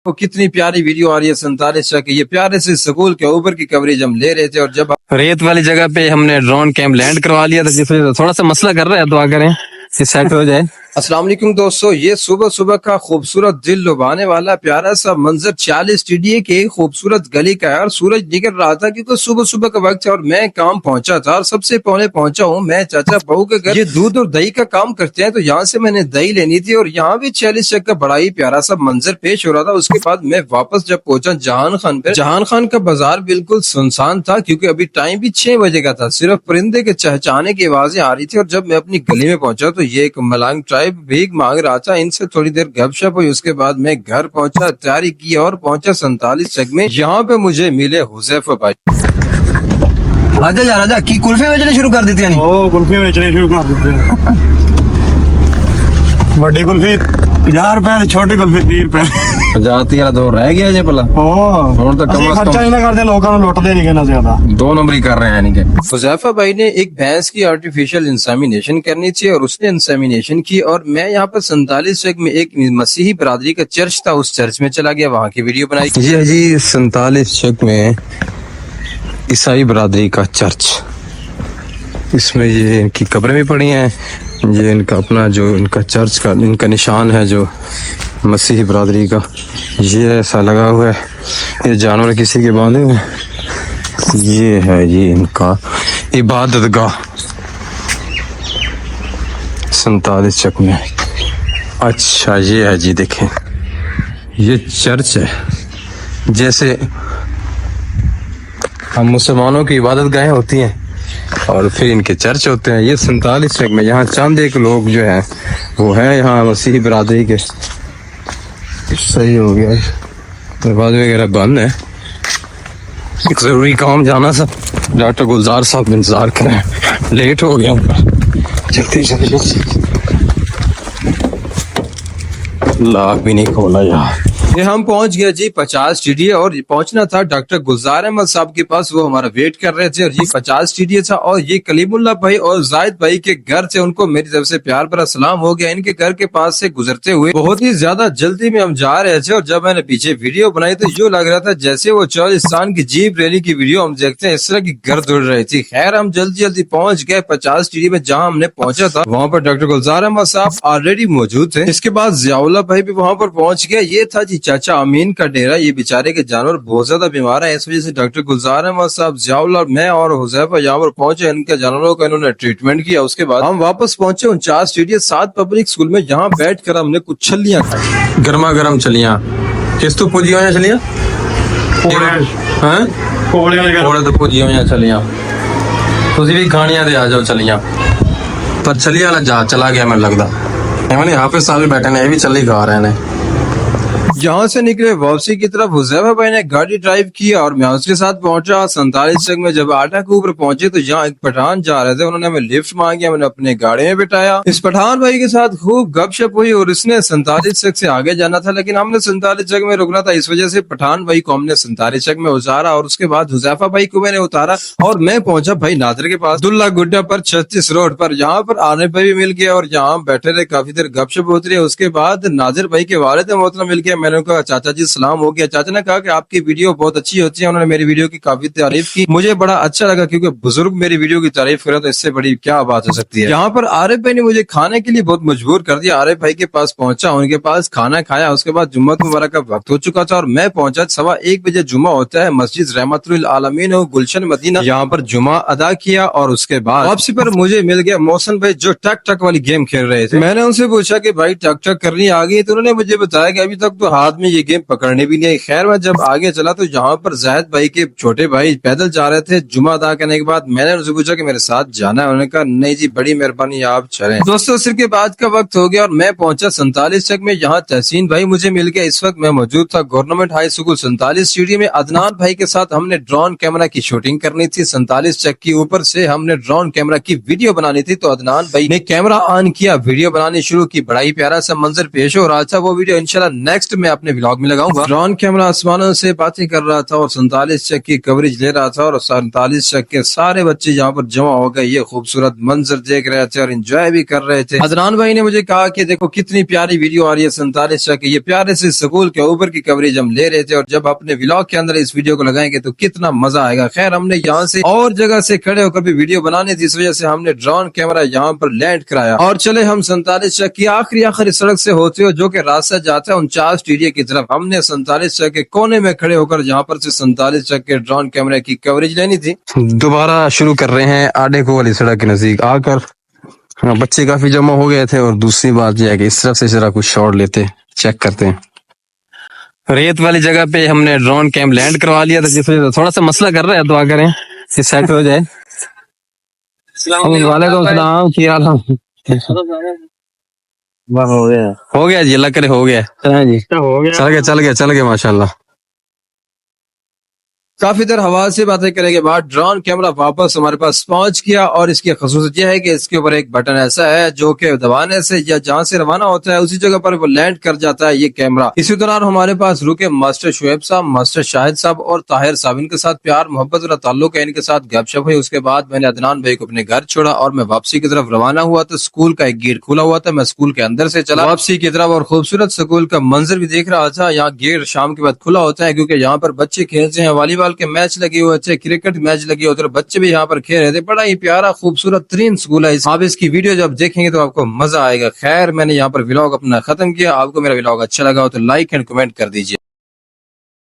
वो कितनी प्यारी वीडियो आ रही है 47 की। ये प्यारे से स्कूल के ऊपर की कवरेज हम ले रहे थे और जब रेत वाली जगह पे हमने ड्रोन कैम लैंड करवा लिया था, जिस वजह से थोड़ा सा मसला कर रहा है, दुआ करें कि सेट हो जाए। अस्सलाम वालेकुम दोस्तों, ये सुबह सुबह का खूबसूरत दिल लुभाने वाला प्यारा सा मंजर 40 TDA के खूबसूरत गली का है और सूरज निकल रहा था क्योंकि सुबह सुबह का वक्त है और मैं काम पहुंचा था और सबसे पहले पहुंचा हूं मैं चाचा बहू के घर। ये दूध और दही का काम करते हैं, तो यहाँ से मैंने दही लेनी थी और यहाँ भी 40 का बड़ा ही प्यारा सा मंजर पेश हो रहा था। उसके बाद मैं वापस जब पहुंचा जहान खान पे, जहान खान का बाजार बिल्कुल सुनसान था क्योंकि अभी टाइम भी 6 बजे का था। सिर्फ परिंदे के चहचहाने की आवाजें आ रही थी और जब मैं अपनी गली में पहुंचा तो ये एक मलांग ट्राइब भीख मांग रहा था। इनसे थोड़ी देर गपशप हुई, उसके बाद मैं घर पहुंचा, तैयारी की और पहुंचा 47 में। यहाँ पे मुझे मिले हुज़ैफा भाई। आजा जा राजा की कुल्फे बेचने शुरू कर देते हैं। ओ कुल्फी बेचने शुरू कर देते हैं। बड़ी कुल्फी 50 रुपए, छोटी कुल्फी 30 रुपए। 50 दो रह गया जे भला और तो कम खर्चा नहीं करते, लोगों को लुटते नहीं ना ज्यादा, 2 नंबरी कर रहे हैं। यानी कि हुज़ैफा भाई ने एक भैंस की आर्टिफिशियल इंसेमिनेशन करनी थी और उसने इंसेमिनेशन की और मैं यहाँ पर 47 में एक मसीही बरादरी का चर्च था, उस चर्च में चला गया, वहाँ की वीडियो बनाई। जी 47 में ईसाई बरादरी का चर्च, इसमें ये इनकी कब्रें भी पड़ी हैं। ये इनका अपना जो इनका चर्च का इनका निशान है जो मसीही बरादरी का, ये ऐसा लगा हुआ है। ये जानवर किसी के बांधे हुए, ये है ये इनका इबादत गाह 47 में। अच्छा ये है जी, देखें ये चर्च है। जैसे हम मुसलमानों की इबादत गाहें होती हैं और फिर इनके चर्च होते हैं। ये 47 में यहाँ चंद एक लोग जो हैं वो है यहाँ मसीही बरादरी के। सही हो गया, दरवाजे वगैरह बंद है, एक जरूरी काम जाना था। डॉक्टर गुलजार साहब इंतजार करें, लेट हो गया उनका, जल्दी जल्दी। लाख भी नहीं खोला यार। ये हम पहुंच गए जी 50 TDA और पहुंचना था डॉक्टर गुलजार अहमद साहब के पास, वो हमारा वेट कर रहे थे। और ये 50 TDA था और ये कलीमुल्लाह भाई और जाहिद भाई के घर से उनको मेरी तरफ से प्यार भरा सलाम हो गया। इनके घर के पास से गुजरते हुए बहुत ही ज्यादा जल्दी में हम जा रहे थे और जब मैंने पीछे वीडियो बनाई तो यूँ लग रहा था जैसे वो चौलिस्तान की जीप रैली की वीडियो हम देखते हैं, इस तरह की गर्द उड़ रही थी। खैर हम जल्दी जल्दी पहुंच गए 50 TDA में, जहाँ हमने पहुंचा था वहाँ पर डॉक्टर गुलजार अहमद साहब ऑलरेडी मौजूद थे। इसके बाद जियाउल्लाह भाई भी वहाँ पर पहुंच गया। ये था जी चाचा अमीन का डेरा। ये बेचारे के जानवर बहुत ज्यादा बीमार है, इस वजह से डॉक्टर गुलजार अहमद साहब, जियाउल्लाह, मैं और हुज़ैफा यहाँ पर पहुंचे। इनके जानवरों का इन्होंने ट्रीटमेंट किया। उसके बाद हम वापस पहुंचे 49 TDA 7 पब्लिक स्कूल में। यहाँ बैठ कर हमने कुछ छलियां खाई, गर्मा गर्म छलियां। किस तो पूजी हुई छलियां, कोड़े तो पूजी हुई छलियां। तुसी भी खानियां दे आ जाओ छलियां, पर छलियां वाला जहाज चला गया मैंने लगता। हाफिज साहब बैठे ने, ये भी चली खा रहे हैं। यहाँ से निकले वापसी की तरफ, हुज़ैफा भाई ने गाड़ी ड्राइव की और मैं उसके साथ पहुंचा 47 में। जब आटा के ऊपर पहुंचे तो यहाँ एक पठान जा रहे थे, उन्होंने हमें लिफ्ट मांगी, मैंने अपने गाड़ी में बिठाया। इस पठान भाई के साथ खूब गपशप हुई और इसने 47 से आगे जाना था, लेकिन हमने 47 में रुकना था, इस वजह से पठान भाई को हमने 47 में उतारा और उसके बाद हुज़ैफा भाई को मैंने उतारा और मैं पहुंचा भाई नादर के पास, दुल्ला गुड्डा पर 36 रोड पर। यहाँ पर आने भाई भी मिल गया और यहाँ बैठे रहे, काफी देर गपशप होती रही। उसके बाद नादिर भाई के वालिद मोहतरम मिल गया। मैंने कहा चाचा जी सलाम हो गया। चाचा ने कहा कि आपकी वीडियो बहुत अच्छी होती है, उन्होंने मेरी वीडियो की काफी तारीफ की। मुझे बड़ा अच्छा लगा क्योंकि बुजुर्ग मेरी वीडियो की तारीफ करे तो इससे बड़ी क्या बात हो सकती है। यहाँ पर आरिफ भाई ने मुझे खाने के लिए बहुत मजबूर कर दिया। आरिफ भाई के पास पहुंचा, उनके पास खाना खाया। उसके बाद जुम्मत मुबारक का वक्त हो चुका था और मैं पहुंचा 1:15 बजे। जुम्मा होता है मस्जिद रहमतुल आलमीन और गुलशन मदीना, यहाँ पर जुम्मा अदा किया और उसके बाद वापसी पर मुझे मिल गया मौसम भाई जो टक टक वाली गेम खेल रहे थे। मैंने उनसे पूछा कि भाई टक टक करनी आ गई, तो उन्होंने मुझे बताया कि अभी तक तो हाथ में ये गेम पकड़ने भी नहीं आई। खैर मैं जब आगे चला तो यहाँ पर जाहिद भाई के छोटे भाई पैदल जा रहे थे। जुमा अदा करने के बाद मैंने उनसे पूछा कि मेरे साथ जाना है, उन्होंने कहा नहीं जी बड़ी मेहरबानी आप चलें। दोस्तों सिर के बाद का वक्त हो गया और मैं पहुंचा 47 में। यहाँ तहसीन भाई मुझे मिल गया। इस वक्त मैं मौजूद था गवर्नमेंट हाई स्कूल 47 TDA में। अदनान भाई के साथ हमने ड्रोन कैमरा की शूटिंग करनी थी। 47 की ऊपर से हमने ड्रोन कैमरा की वीडियो बनानी थी, तो अदनान भाई ने कैमरा ऑन किया, वीडियो बनानी शुरू की। बड़ा ही प्यारा सा मंजर पेश हो रहा था। वो वीडियो इंशाल्लाह नेक्स्ट میں اپنے ولاگ میں لگاؤں گا۔ ڈرون کیمرہ آسمانوں سے باتیں کر رہا تھا اور 47 چک کی کوریج لے رہا تھا اور 47 چک کے سارے بچے یہاں پر جمع ہو گئے، یہ خوبصورت منظر دیکھ رہے تھے اور انجوائے بھی کر رہے تھے۔ عدنان بھائی نے مجھے کہا کہ دیکھو کتنی پیاری ویڈیو آ رہی ہے 47 چک، یہ پیارے سے سکول کے اوپر کی کوریج ہم لے رہے تھے، اور جب اپنے ولاگ کے اندر اس ویڈیو کو لگائیں گے تو کتنا مزہ آئے گا۔ خیر ہم نے یہاں سے اور جگہ سے کھڑے ہو کر بھی ویڈیو بنانی تھی، اس وجہ سے ہم نے ڈرون کیمرہ یہاں پر لینڈ کرایا اور چلے ہم 47 چک کی آخری سڑک سے ہوتے ہو جو کہ راستہ جاتا ہے 49 ٹیڈیا کی طرف۔ ہم نے 47 چک کے کونے میں کھڑے ہو کر یہاں پر سے 47 چک کے ڈرون کیمرے کی کوریج لینی تھی۔ دوبارہ شروع کر رہے ہیں آڈے کو والی سڑک کے نزدیک آ کر، بچے کافی جمع ہو گئے تھے، اور دوسری بات یہ ہے کہ اس طرف سے ذرا کچھ شاٹ لیتے چیک کرتے ہیں۔ ریت والی جگہ پہ ہم نے ڈرون کیمپ لینڈ کروا لیا تھا، جس میں تھوڑا سا مسئلہ کر رہا ہے، دعا کریں کہ سیٹ ہو جائے۔ وعلیکم السلام، کیا حال ہے؟ ہو گیا جی، اللہ کرے ہو گیا جی، چل گیا ماشاءاللہ۔ کافی دیر ہوا سے باتیں کرنے کے بعد ڈرون کیمرہ واپس ہمارے پاس پہنچ گیا، اور اس کی خصوصیت یہ ہے کہ اس کے اوپر ایک بٹن ایسا ہے جو کہ دبانے سے یا جہاں سے روانہ ہوتا ہے اسی جگہ پر وہ لینڈ کر جاتا ہے یہ کیمرہ۔ اسی دوران ہمارے پاس رکے ماسٹر شعیب صاحب، ماسٹر شاہد صاحب اور طاہر صاحب، ان کے ساتھ پیار محبت والا تعلق ہے، ان کے ساتھ گپ شپ ہوئی۔ اس کے بعد میں نے عدنان بھائی کو اپنے گھر چھوڑا اور میں واپسی کی طرف روانہ ہوا تو اسکول کا ایک گیٹ کھلا ہوا تھا، میں اسکول کے اندر سے چلا واپسی کی طرف، اور خوبصورت اسکول کا منظر بھی دیکھ رہا تھا۔ یہاں گیٹ شام کے بعد کھلا ہوتا ہے کیونکہ یہاں پر بچے کھیلتے ہیں، والی بال کے میچ لگے ہوئے تھے، کرکٹ میچ لگے ہوتے، بچے بھی یہاں پر کھیل رہے تھے۔ بڑا ہی پیارا خوبصورت ترین سکول ہے، آپ اس کی ویڈیو جب دیکھیں گے تو آپ کو مزہ آئے گا۔ خیر میں نے یہاں پر ولاگ اپنا ختم کیا، آپ کو میرا ولاگ اچھا لگا ہو تو لائک اینڈ کمنٹ کر دیجیے۔